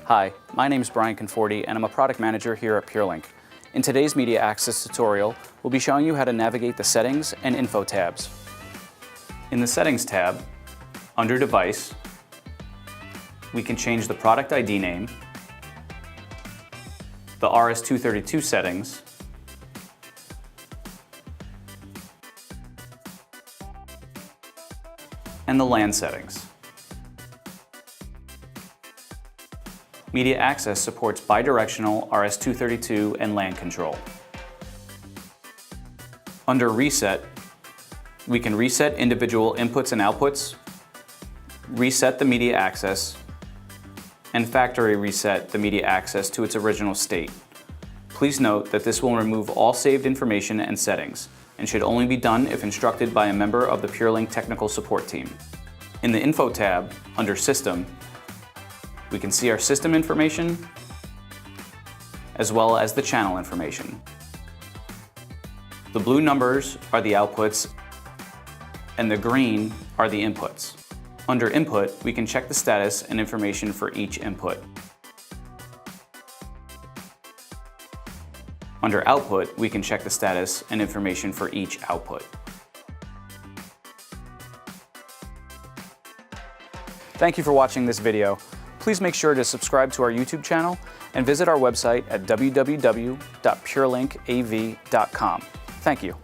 Hi, my name is Brian Conforti and I'm a product manager here at PureLink. In today's media access tutorial, we'll be showing you how to navigate the settings and info tabs. In the settings tab, under device, we can change the product ID name, the RS-232 settings, and the LAN settings. Media access supports bidirectional RS-232 and LAN control. Under reset, we can reset individual inputs and outputs, reset the media access, and factory reset the media access to its original state. Please note that this will remove all saved information and settings, and should only be done if instructed by a member of the PureLink technical support team. In the Info tab, under System, we can see our system information, as well as the channel information. The blue numbers are the outputs, and the green are the inputs. Under Input, we can check the status and information for each input. Under Output, we can check the status and information for each output. Thank you for watching this video. Please make sure to subscribe to our YouTube channel and visit our website at www.purelink.av.com. Thank you.